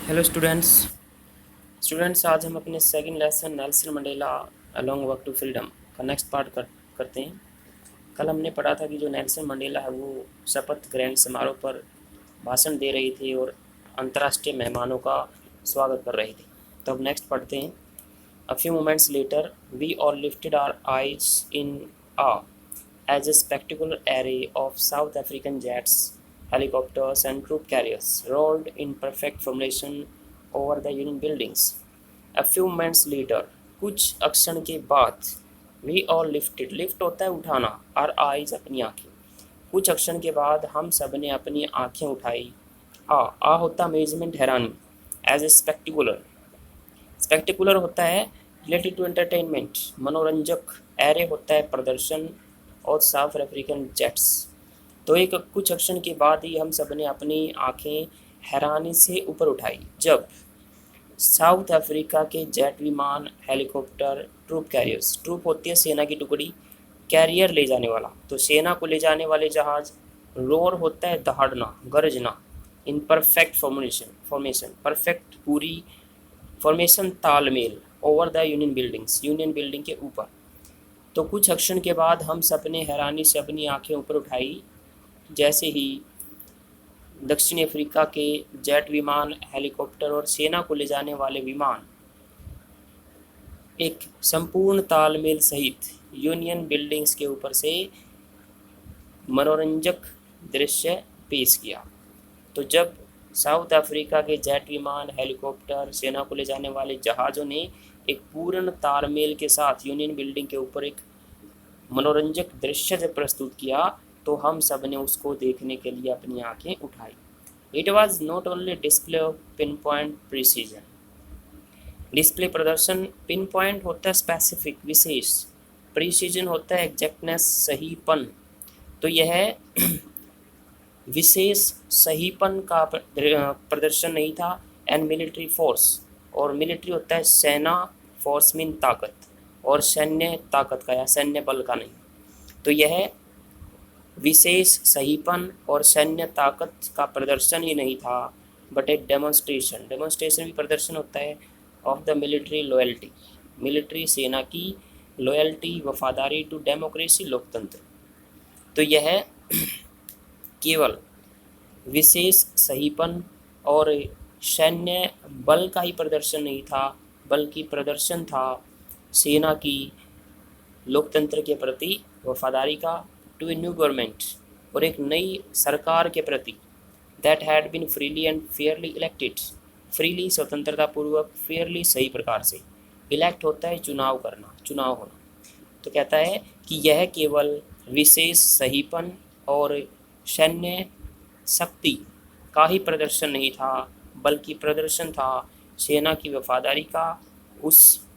Hello students आज हम अपने second lesson Nelson Mandela along work to freedom का नेक्स्ट पार्ट करते हैं। कल हमने पढ़ा था कि जो नेल्सन मंडेला है वो शपथ ग्रहण समारोह पर भाषण दे रही थी और अंतर्राष्ट्रीय मेहमानों का स्वागत कर रही थी। तो अब नेक्स्ट पढ़ते हैं। A few moments later we all lifted our eyes in awe as a spectacular array of South African jets, helicopters, and troop carriers rolled in perfect formation over the Union buildings. A few moments later, कुछ अक्षण के बाद, we all lifted, lift होता है उठाना, our eyes अपनी आँखें, कुछ अक्षण के बाद हम सब ने अपनी आँखें उठाई। आ होता अमेजमेंट हैरानी, एज ए स्पेक्टिकुलर, स्पेक्टिकुलर होता है रिलेटेड टू एंटरटेनमेंट मनोरंजक, एरे होता है प्रदर्शन और साउथ अफ्रीकन जेट्स। तो एक कुछ अक्षण के बाद ही हम सब ने अपनी आंखें हैरानी से ऊपर उठाई जब साउथ अफ्रीका के जेट विमान, हेलीकॉप्टर, ट्रूप कैरियर्स, ट्रूप होती है सेना की टुकड़ी, कैरियर ले जाने वाला तो सेना को ले जाने वाले जहाज, रोर होता है दहाड़ना, गरजना, इन परफेक्ट फॉर्मेशन परफेक्ट पूरी, फॉर्मेशन तालमेल, over the union buildings, union building के ऊपर। तो कुछ अक्षण के बाद हम सब ने हैरानी से अपनी आंखें ऊपर उठाई जैसे ही दक्षिण अफ्रीका के जेट विमान, हेलीकॉप्टर और सेना को ले जाने वाले विमान एक संपूर्ण तालमेल सहित यूनियन बिल्डिंग्स के ऊपर से मनोरंजक दृश्य पेश किया। तो जब साउथ अफ्रीका के जेट विमान, हेलीकॉप्टर, सेना को ले जाने वाले जहाज़ों ने एक पूर्ण तालमेल के साथ यूनियन बिल्डिंग के ऊपर एक मनोरंजक दृश्य जब प्रस्तुत किया तो हम सब ने उसको देखने के लिए अपनी आंखें उठाई। It was not only display of pin point precision, display प्रदर्शन, पिन पॉइंट होता है स्पेसिफिक विशेष, प्रिसीजन होता है एग्जैक्टनेस सहीपन। तो यह विशेष सहीपन का प्रदर्शन नहीं था। एंड मिलिट्री फोर्स, और मिलिट्री होता है सेना, फोर्स मीन ताकत, और सैन्य ताकत का या सैन्य बल का नहीं। तो यह विशेष सहीपन और सैन्य ताकत का प्रदर्शन ही नहीं था बट एक डेमोन्स्ट्रेशन, डेमोन्स्ट्रेशन भी प्रदर्शन होता है of the military loyalty, military सेना की लॉयल्टी, वफादारी टू डेमोक्रेसी, लोकतंत्र। तो यह केवल विशेष सहीपन और सैन्य बल का ही प्रदर्शन नहीं था बल्कि प्रदर्शन था सेना की लोकतंत्र के प्रति वफादारी का, टू ए न्यू गवर्नमेंट, और एक नई सरकार के प्रति, that had been freely and fairly elected, freely स्वतंत्रता पूर्वक, फेयरली सही प्रकार से, इलेक्ट होता है चुनाव करना, चुनाव होना। तो कहता है कि यह केवल विशेष सहीपन और सैन्य शक्ति का ही प्रदर्शन नहीं था बल्कि प्रदर्शन था सेना की वफादारी का उस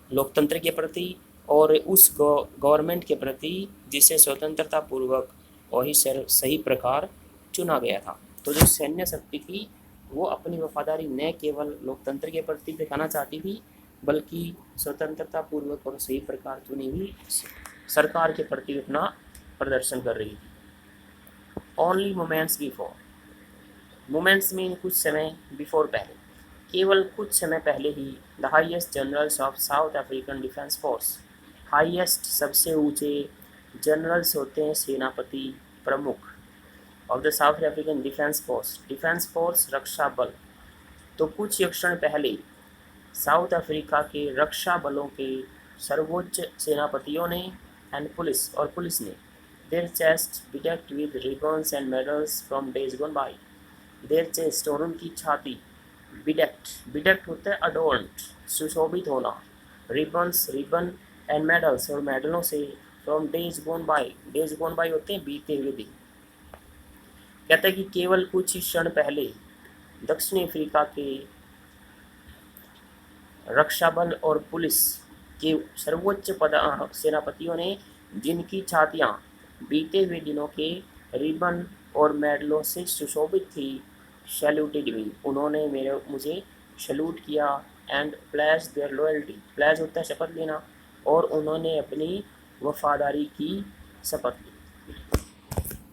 लोकतंत्र के प्रति और उस गवर्नमेंट के प्रति जिसे स्वतंत्रता पूर्वक और ही सही प्रकार चुना गया था। तो जो सैन्य शक्ति थी वो अपनी वफादारी न केवल लोकतंत्र के प्रति दिखाना चाहती थी बल्कि स्वतंत्रता पूर्वक और सही प्रकार चुनी हुई सरकार के प्रति अपना प्रदर्शन कर रही थी। Only moments before, moments mean कुछ समय, बिफोर पहले, केवल कुछ समय पहले ही the highest generals of South African defence force, highest सबसे ऊंचे जनरल्स होते हैं सेनापति, प्रमुख, of the South African defence force रक्षा बल। तो कुछ क्षण पहले साउथ अफ्रीका के रक्षा बलों के सर्वोच्च सेनापतियों ने एंड पुलिस ने their chest bedecked with ribbons and medals from days gone by, their chest और उनकी छाती, बिडेक्ट होता है अडोर्न्ड, सुशोभित होना, रिबन्स रिबन एंड मेडल्स और मेडलों से, फ्रॉम डेज गोन बाय होते हैं बीते हुए दिन। कहता है कि केवल कुछ ही क्षण पहले दक्षिण अफ्रीका के रक्षा बल और पुलिस के सर्वोच्च सेनापतियों ने जिनकी छातियां बीते हुए दिनों के रिबन और मेडलों से सुशोभित थी, सैल्यूटेड मी, उन्होंने मुझे सैल्यूट किया, and pledge their loyalty, pledge होता है शपथ लेना, और उन्होंने अपनी वफादारी की शपथ ली।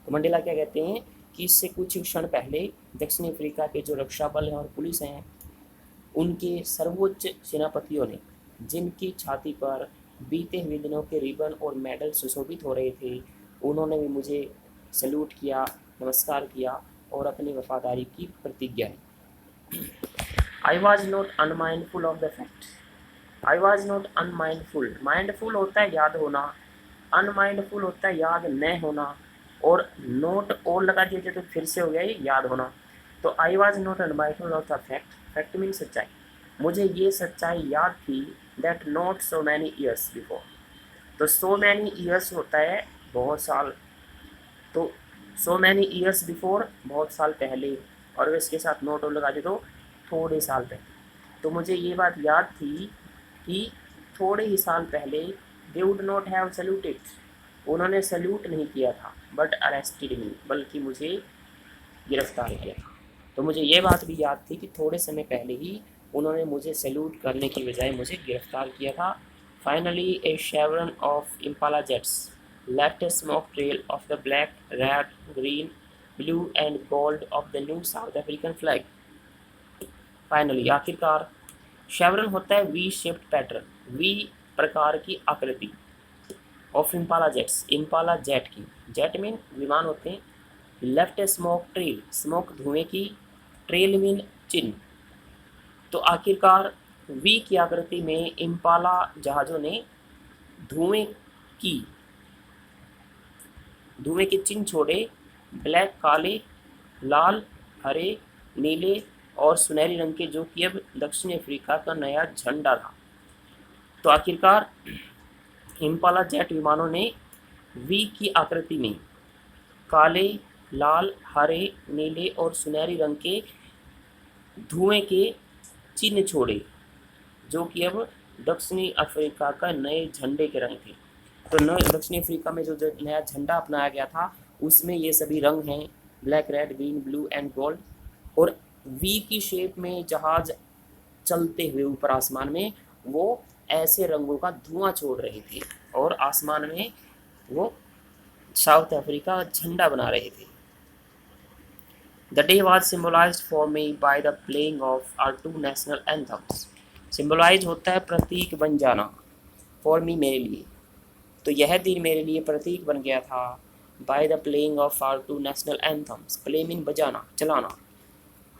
तो मंडेला क्या कहते हैं कि इससे कुछ क्षण पहले दक्षिण अफ्रीका के जो रक्षा बल हैं और पुलिस हैं, उनके सर्वोच्च सेनापतियों ने, जिनकी छाती पर बीते हुए दिनों के रिबन और मेडल सुशोभित हो रहे थे, उन्होंने भी मुझे सल्यूट किया, नमस्कार किया और अपनी वफादारी की प्रतिज्ञा ली। I was not unmindful of the fact. I was not unmindful. Mindful होता है याद होना, अनमाइंडफुल होता है याद न होना, और नोट और लगा दीजिए तो फिर से हो गया ये याद होना। तो आई was not unmindful of the fact, fact mean सच्चाई, मुझे ये सच्चाई याद थी, that not so many years before. तो सो मैनी ईयर्स होता है बहुत साल, तो सो मैनी ईयर्स बिफोर बहुत साल पहले, और इसके साथ नोट और लगा दे तो थोड़े साल पहले। तो मुझे ये बात याद थी कि थोड़े ही साल पहले they would not have saluted, उन्होंने सल्यूट नहीं किया था, बट अरेस्टेड मी, बल्कि मुझे गिरफ्तार किया था। तो मुझे ये बात भी याद थी कि थोड़े समय पहले ही उन्होंने मुझे सल्यूट करने की बजाय मुझे गिरफ्तार किया था। Finally A शेवरन of Impala jets left A smoke trail of the black, red, green, blue and gold of the new south African flag. Finally आखिरकार, शेवरन होता है वी शेप्ड पैटर्न, वी प्रकार की आकृति, of Impala jets, Impala jet की, jet mean विमान होते हैं, लेफ्ट ए स्मोक ट्रेल, स्मोक धुएं की, ट्रेल मीन चिन्ह। तो आखिरकार वी की आकृति में इम्पाला जहाज़ों ने धुएं की चिन्ह छोड़े, ब्लैक काले, लाल, हरे, नीले और सुनहरी रंग के, जो कि अब दक्षिण अफ्रीका का नया झंडा था। तो आखिरकार इम्पाला जेट विमानों ने वी की आकृति में काले, लाल, हरे, नीले और सुनहरी रंग के धुएं के चिन्ह छोड़े, जो कि अब दक्षिणी अफ्रीका का नए झंडे के रंग थे। तो दक्षिणी अफ्रीका में जो नया झंडा अपनाया गया था, उसमें ये सभी रंग हैं, black, red, green, blue and gold. और वी की शेप में जहाज चलते हुए ऊपर आसमान में वो ऐसे रंगों का धुआं छोड़ रहे थे, और आसमान में वो साउथ अफ्रीका झंडा बना रहे थे। The day was symbolized for me by the playing of our two national anthems. Symbolize होता है प्रतीक बन जाना, for me मेरे लिए। तो यह दिन मेरे लिए प्रतीक बन गया था, by the playing of our two national anthems. Play mean बजाना, चलाना।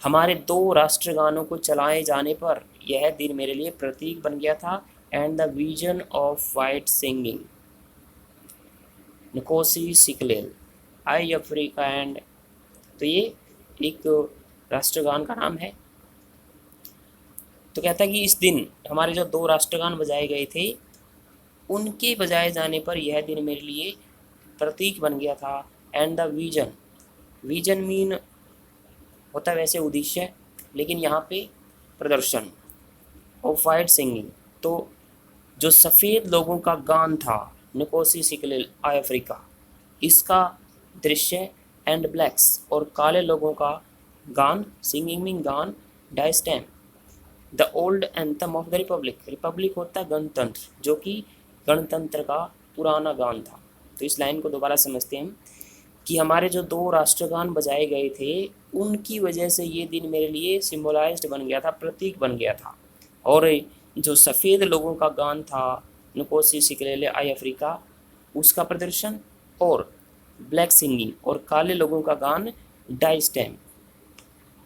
हमारे दो राष्ट्रगानों को चलाए जाने पर यह दिन मेरे लिए प्रतीक बन गया था। And the vision of white singing, Nkosi Sikelel', i Afrika and. तो ये एक राष्ट्रगान का नाम है। तो कहता है कि इस दिन हमारे जो दो राष्ट्रगान बजाए गए थे, उनके बजाए जाने पर यह दिन मेरे लिए प्रतीक बन गया था। And the vision, vision mean होता है वैसे उद्देश्य, लेकिन यहाँ पे प्रदर्शन, ऑफ वाइट सिंगिंग, तो जो सफ़ेद लोगों का गान था, नकोसी सिकलेल आई अफ्रीका, इसका दृश्य, एंड ब्लैक्स और काले लोगों का गान, सिंगिंग मीन गान, Die Stem, the old anthem of the republic, republic होता है गणतंत्र, जो कि गणतंत्र का पुराना गान था। तो इस लाइन को दोबारा समझते हैं कि हमारे जो दो राष्ट्रगान बजाए गए थे, उनकी वजह से ये दिन मेरे लिए सिम्बोलाइज्ड बन गया था, प्रतीक बन गया था। और जो सफ़ेद लोगों का गान था, नकोसी सिकलेल आई अफ्रीका, उसका प्रदर्शन, और ब्लैक सिंगिंग और काले लोगों का गान, डाइस्टैम।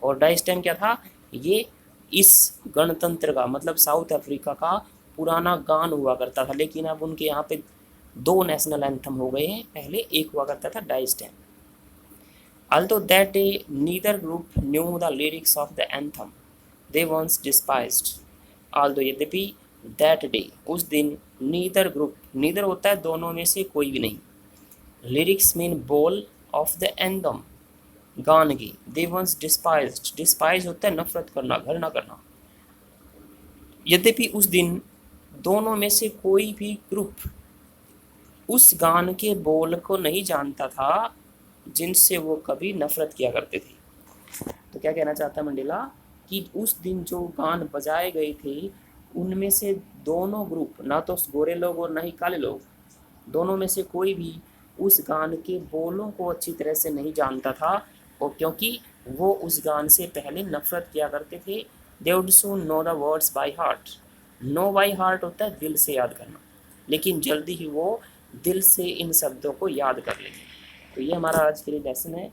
और डाइस्टैम क्या था? ये इस गणतंत्र का, मतलब साउथ अफ्रीका का पुराना गान हुआ करता था, लेकिन अब उनके यहाँ पे दो नेशनल एंथम हो गए हैं। पहले एक हुआ करता था डाइस्टैम। Although that day neither group knew the lyrics of the anthem they once despised. Although यद्यपि that day उस दिन, neither group, neither होता है दोनों में से कोई भी नहीं, lyrics mean बोल of the anthem गान की, they once despised, despise होता है नफरत करना, घृणा करना। यद्यपि उस दिन दोनों में से कोई भी ग्रुप उस गान के बोल को नहीं जानता था जिनसे वो कभी नफरत किया करते थे। तो क्या कहना चाहता है मंडेला कि उस दिन जो गान बजाए गए थे, उनमें से दोनों ग्रुप, ना तो गोरे लोग और ना ही काले लोग, दोनों में से कोई भी उस गान के बोलों को अच्छी तरह से नहीं जानता था, और क्योंकि वो उस गान से पहले नफरत किया करते थे। They would soon know the words by heart. Know by heart होता है दिल से याद करना, लेकिन जल्दी ही वो दिल से इन शब्दों को याद कर लेंगे। तो ये हमारा आज के लिए लेसन है।